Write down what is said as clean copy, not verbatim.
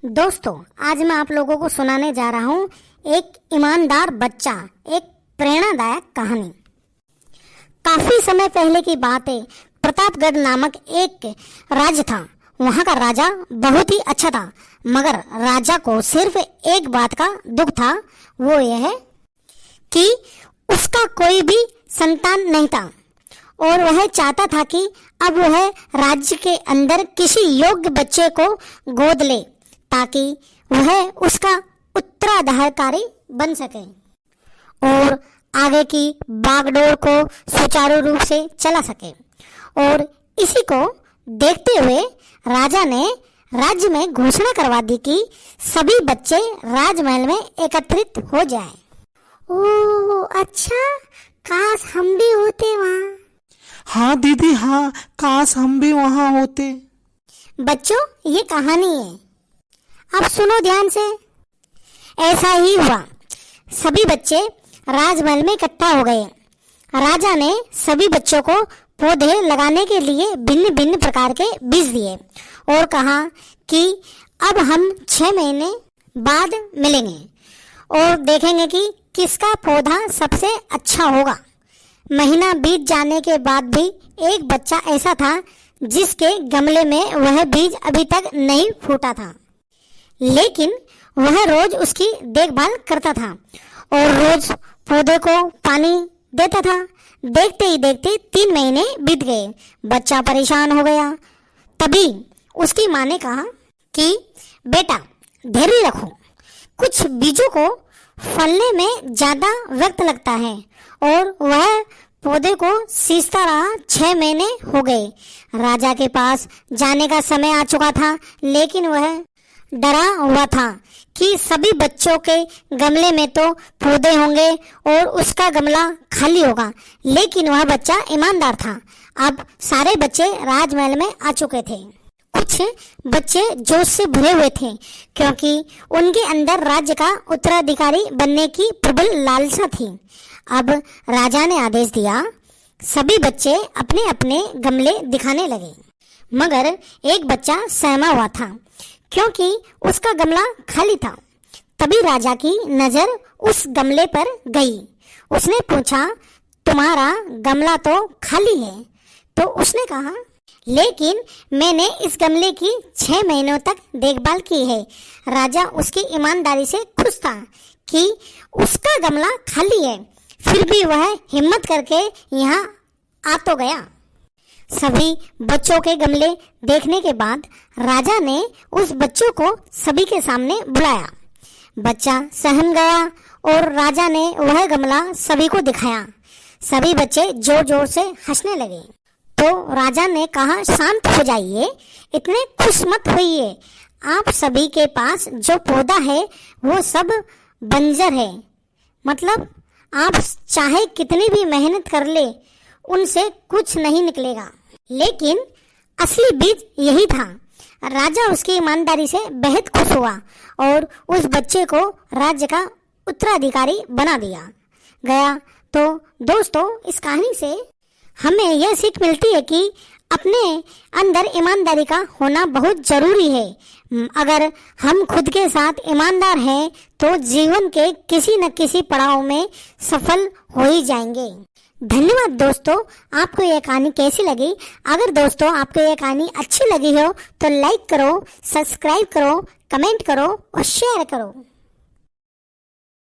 दोस्तों, आज मैं आप लोगों को सुनाने जा रहा हूँ एक ईमानदार बच्चा, एक प्रेरणादायक कहानी। काफी समय पहले की बात है। प्रतापगढ़ नामक एक राज्य था। वहाँ का राजा बहुत ही अच्छा था, मगर राजा को सिर्फ एक बात का दुख था, वो यह है कि उसका कोई भी संतान नहीं था और वह चाहता था कि अब वह राज्य के अंदर किसी योग्य बच्चे को गोद ले ताकि वह उसका उत्तराधिकारी बन सके और आगे की बागडोर को सुचारू रूप से चला सके। और इसी को देखते हुए राजा ने राज्य में घोषणा करवा दी कि सभी बच्चे राजमहल में एकत्रित हो जाएं। ओह अच्छा, काश हम भी होते वहाँ। हाँ दीदी, हाँ काश हम भी वहाँ होते। बच्चों, ये कहानी है, अब सुनो ध्यान से। ऐसा ही हुआ। सभी बच्चे राजमहल में इकट्ठा हो गए। राजा ने सभी बच्चों को पौधे लगाने के लिए भिन्न भिन्न प्रकार के बीज दिए और कहा कि अब हम 6 महीने बाद मिलेंगे और देखेंगे कि किसका पौधा सबसे अच्छा होगा। महीना बीत जाने के बाद भी एक बच्चा ऐसा था जिसके गमले में वह बीज अभी तक नहीं फूटा था, लेकिन वह रोज उसकी देखभाल करता था और रोज पौधे को पानी देता था। देखते ही देखते 3 महीने बीत गए। बच्चा परेशान हो गया। तभी उसकी माँ ने कहा कि बेटा, धैर्य रखो, कुछ बीजों को फलने में ज्यादा वक्त लगता है। और वह पौधे को सींचता रहा। 6 महीने हो गए। राजा के पास जाने का समय आ चुका था, लेकिन वह डरा हुआ था कि सभी बच्चों के गमले में तो पौधे होंगे और उसका गमला खाली होगा। लेकिन वह बच्चा ईमानदार था। अब सारे बच्चे राजमहल में आ चुके थे। कुछ बच्चे जोश से भरे हुए थे क्योंकि उनके अंदर राज्य का उत्तराधिकारी बनने की प्रबल लालसा थी। अब राजा ने आदेश दिया, सभी बच्चे अपने अपने गमले दिखाने लगे, मगर एक बच्चा सहमा हुआ था क्योंकि उसका गमला खाली था। तभी राजा की नजर उस गमले पर गई। उसने पूछा, तुम्हारा गमला तो खाली है। तो उसने कहा, लेकिन मैंने इस गमले की 6 महीनों तक देखभाल की है। राजा उसकी ईमानदारी से खुश था कि उसका गमला खाली है, फिर भी वह हिम्मत करके यहाँ आ तो गया। सभी बच्चों के गमले देखने के बाद राजा ने उस बच्चों को सभी के सामने बुलाया। बच्चा सहम गया और राजा ने वह गमला सभी को दिखाया। सभी बच्चे जोर जोर से हंसने लगे। तो राजा ने कहा, शांत हो जाइए, इतने खुश मत होइए। आप सभी के पास जो पौधा है वो सब बंजर है, मतलब आप चाहे कितनी भी मेहनत कर ले उनसे कुछ नहीं निकलेगा। लेकिन असली बीज यही था। राजा उसकी ईमानदारी से बेहद खुश हुआ और उस बच्चे को राज्य का उत्तराधिकारी बना दिया गया। तो दोस्तों, इस कहानी से हमें यह सीख मिलती है कि अपने अंदर ईमानदारी का होना बहुत जरूरी है। अगर हम खुद के साथ ईमानदार हैं तो जीवन के किसी न किसी पड़ाव में सफल हो ही जाएंगे। धन्यवाद दोस्तों। आपको यह कहानी कैसी लगी? अगर दोस्तों आपको यह कहानी अच्छी लगी हो तो लाइक करो, सब्सक्राइब करो, कमेंट करो और शेयर करो।